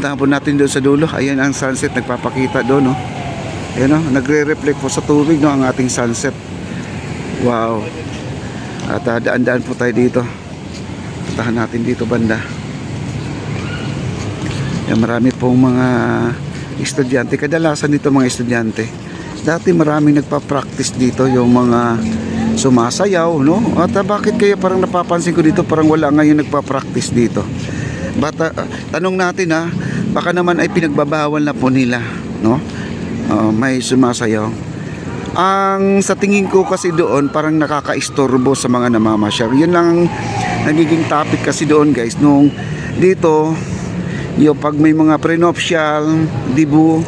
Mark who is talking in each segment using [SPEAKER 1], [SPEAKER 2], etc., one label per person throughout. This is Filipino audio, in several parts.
[SPEAKER 1] Puntahan po natin doon sa dulo. Ayan ang sunset, nagpapakita doon, no? Ayan, no? Nagre-reflect po sa tubig, no, ang ating sunset. Wow. At daan-daan po tayo dito. Puntahan natin dito banda. Ayan, marami pong mga estudyante. Kadalasan dito mga estudyante. Dati marami nagpa-practice dito, yung mga sumasayaw, no? At bakit kaya parang napapansin ko dito parang wala ngayon nagpa-practice dito? Tanong natin, ha, baka naman ay pinagbabawal na po nila, no? May sumasayaw. Ang sa tingin ko kasi doon parang nakakaistorbo sa mga namamasyal. Yun lang ang nagiging topic kasi doon, guys, nung dito yung pag may mga prenuptial, dibu,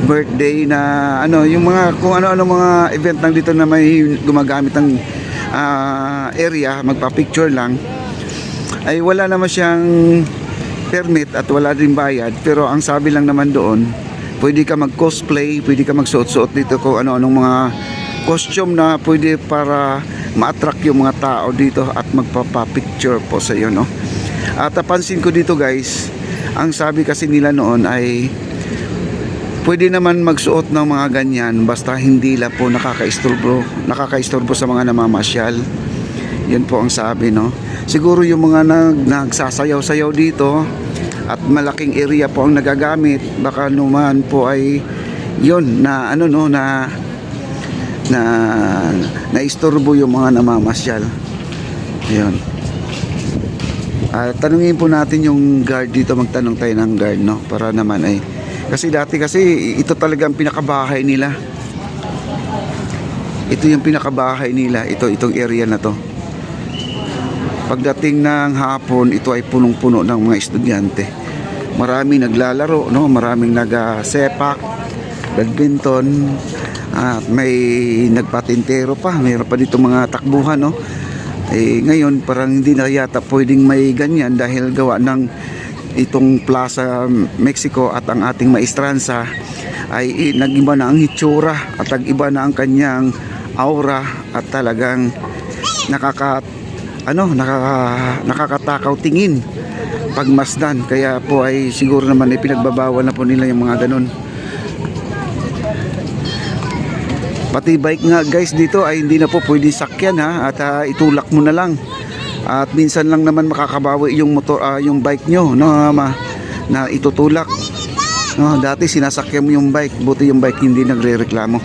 [SPEAKER 1] birthday na ano, yung mga kung ano-ano mga event lang dito na may gumagamit ng area, magpa-picture lang, ay wala naman siyang permit at wala din bayad. Pero ang sabi lang naman doon, pwede ka mag-cosplay, pwede ka magsuot-suot dito kung ano-anong mga costume na pwede para ma-attract yung mga tao dito at magpapa-picture po sa iyo, no? At napansin ko dito, guys, ang sabi kasi nila noon ay pwede naman magsuot ng mga ganyan basta hindi lang po nakakaistorbo sa mga namamasyal. Yun po ang sabi, no? Siguro yung mga nagsasayaw-sayaw dito at malaking area po ang nagagamit, baka naman po ay yun na ano, no, na istorbo yung mga namamasyal. Ayun. Tanungin po natin yung guard dito, magtanong tayo ng guard, no, para naman ay kasi dati kasi ito talagang pinakabahay nila. Ito yung pinakabahay nila, itong area na to. Pagdating ng hapon, ito ay punong-puno ng mga estudyante. Maraming naglalaro, no? Maraming nagsepak, badminton, at may nagpatintero pa. Mayroon pa dito mga takbuhan, no? Ngayon parang hindi na yata pwedeng may ganyan dahil gawa ng itong Plaza Mexico at ang ating maestranza ay nag-iba na ang hitsura at nag-iba na ang kanyang aura at talagang nakakatakaw tingin pagmasdan. Kaya po ay siguro naman ay pinagbabawal na po nila yung mga ganun. Pati bike nga, guys, dito ay hindi na po pwede sakyan, ha, at itulak mo na lang. At minsan lang naman makakabawi yung motor, yung bike nyo, no, na itutulak, no. Dati sinasakyan mo yung bike, buti yung bike hindi nagre-reklamo.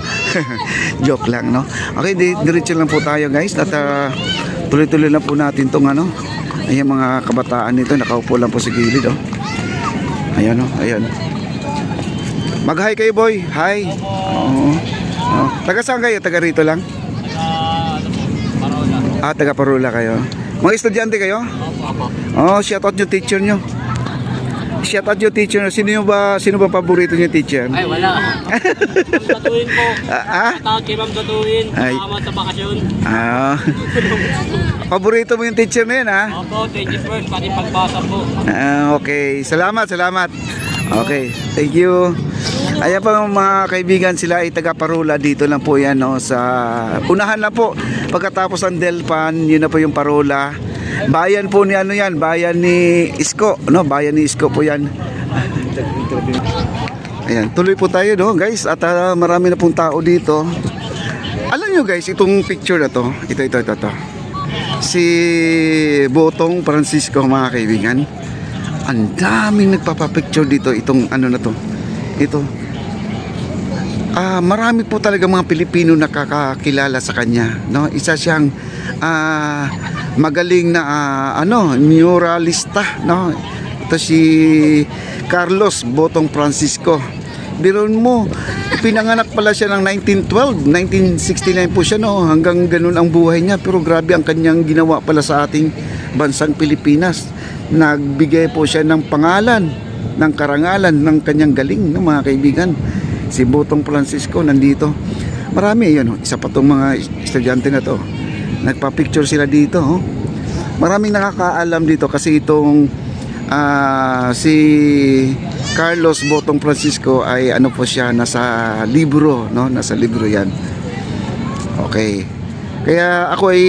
[SPEAKER 1] Joke lang, no. Okay, diretso lang po tayo, guys, at tuloy-tuloy lang po natin tong ano. Ayan mga kabataan nito, nakaupo lang po sa gilid, oh. Ayan, oh, ayan. Mag-hi kayo, boy. Hi. Taga saan kayo? Taga rito lang? Parola. Taga Parola kayo. Mga estudyante kayo? Oh, shout out yung teacher nyo. Shout out yung teacher nyo. Sino ba paborito nyo teacher?
[SPEAKER 2] Ay, wala. Tatuin po. Tawag kay Ma'am Tatuin. Salamat sa bakasyon.
[SPEAKER 1] Paborito mo yung teacher na yun, ha?
[SPEAKER 2] Opo, 21st, pati pagbasa po.
[SPEAKER 1] Okay, salamat. Okay, thank you. Ayan pa mga kaibigan, sila ay taga Parola. Dito lang po yan, no, sa unahan lang po. Pagkatapos ang Delpan, yun na po yung Parola. Bayan po ni ano yan, bayan ni Isko, no? Bayan ni Isko po yan. Ayan, tuloy po tayo, no, guys. At marami na pong tao dito. Alam nyo, guys, itong picture na to, ito. Si Botong Francisco, mga kaibigan. Ang daming nagpapapicture dito, itong ano na to. Ito. Marami po talaga mga Pilipino nakakakilala sa kanya, no? Isa siyang magaling na muralista, no? Ito si Carlos Botong Francisco. Biron mo, pinanganak pala siya ng 1912, 1969 po siya, no? Hanggang ganun ang buhay niya, pero grabe ang kanyang ginawa pala sa ating bansang Pilipinas. Nagbigay po siya ng pangalan, ng karangalan ng kanyang galing, no, mga kaibigan. Si Botong Francisco nandito. Marami yun, oh. Isa pa tong mga estudyante na to. Nagpa-picture sila dito, oh. Maraming nakakaalam dito kasi itong si Carlos Botong Francisco ay ano po siya, nasa libro, no? Nasa libro yan. Okay. Kaya ako ay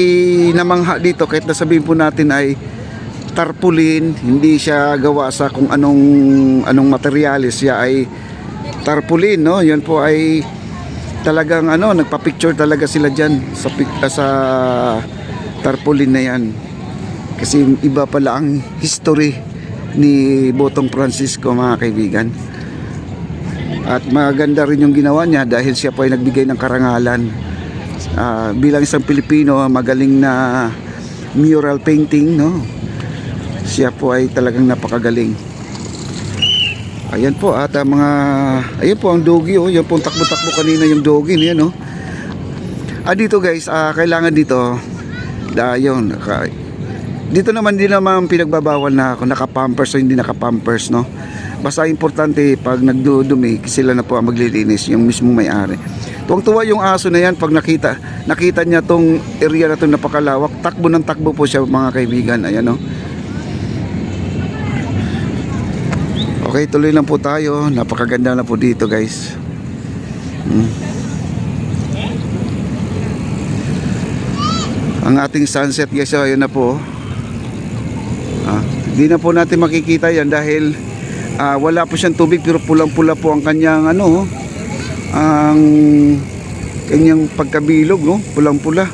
[SPEAKER 1] namangha dito kahit nasabihin po natin ay tarpaulin, hindi siya gawa sa kung anong materyales, siya ay tarpaulin, no? Yan po ay talagang nagpa-picture talaga sila diyan sa tarpaulin na yan. Kasi iba pala ang history ni Botong Francisco, mga kaibigan. At maganda rin yung ginawa niya dahil siya po ay nagbigay ng karangalan. Bilang isang Pilipino, magaling na mural painting, no? Siya po ay talagang napakagaling. Ayan po at ayan po ang doggy, oh. Yan po takbo-takbo kanina yung doggy niya, no? Dito guys, kailangan dito yun, dito naman din naman pinagbabawal na kung naka-pampers o hindi naka-pampers, no? Basta importante pag nagdudumi, sila na po ang maglilinis, yung mismong may-ari. Tuwang-tuwa yung aso na yan pag nakita niya tong area na to napakalawak, takbo ng takbo po siya, mga kaibigan. Ayan, no? Okay, tuloy lang po tayo. Napakaganda na po dito, guys. Ang ating sunset, guys, ayun na po. Hindi na po natin makikita yan dahil wala po siyang tubig, pero pulang-pula po ang kanyang ang kanyang pagkabilog, no? Pulang-pula.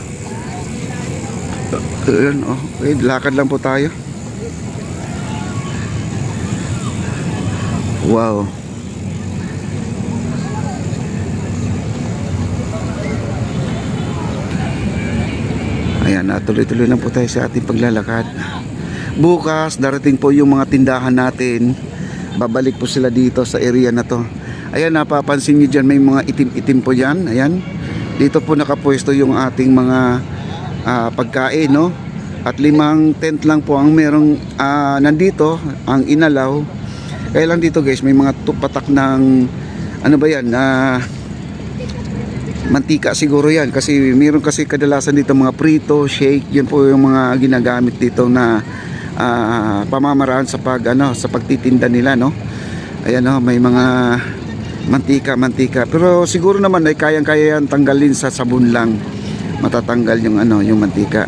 [SPEAKER 1] Ayan, okay, lakad lang po tayo. Wow. Ayan, tuloy-tuloy lang po tayo sa ating paglalakad. Bukas darating po yung mga tindahan natin. Babalik po sila dito sa area na to. Ayan, napapansin niyo dyan, may mga itim-itim po dyan. Ayan, dito po nakapwesto yung ating mga pagkain, no? At 5 tent lang po ang merong nandito, ang inalaw. Kaya lang dito, guys, may mga patak ng ano ba yan, mantika siguro yan, kasi meron kasi kadalasan dito mga prito, shake, yun po yung mga ginagamit dito na pamamaraan sa sa pagtitinda nila, no? Ayan, no, may mga mantika, pero siguro naman ay kayang-kaya yan tanggalin sa sabon lang, matatanggal yung yung mantika,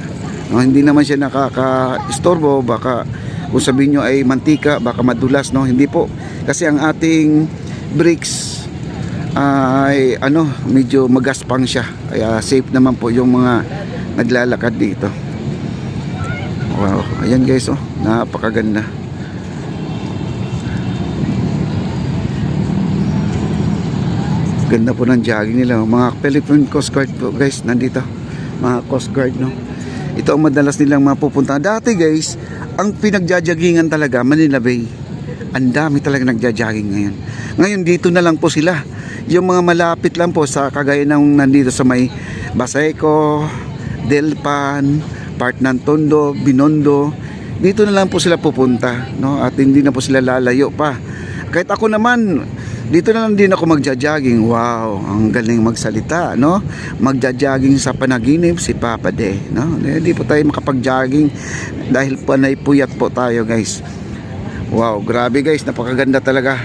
[SPEAKER 1] no? Hindi naman siya nakaka-istorbo. Baka kung sabihin nyo ay mantika, baka madulas, no? Hindi po, kasi ang ating bricks ay medyo magaspang siya, kaya safe naman po yung mga naglalakad dito. Wow, ayan guys, napakaganda. Ganda po ng jogging nila, mga Philippine Coast Guard po, guys, nandito, mga Coast Guard, no? Ito ang madalas nilang mapupunta. Dati, guys, ang pinagjajagingan talaga Manila Bay. Ang dami talaga nagjajogging ngayon. Ngayon dito na lang po sila. Yung mga malapit lang po sa kagaya ng nandito sa may Baseco, Delpan, part ng Tondo, Binondo, dito na lang po sila pupunta, no? At hindi na po sila lalayo pa. Kahit ako naman, dito na lang din ako magja-jogging. Wow, ang galing magsalita, no? Magja-jogging sa panaginip si Papa De, no? Hindi po tayo makapag-jogging dahil panay puyat po tayo, guys. Wow, grabe guys, napakaganda talaga.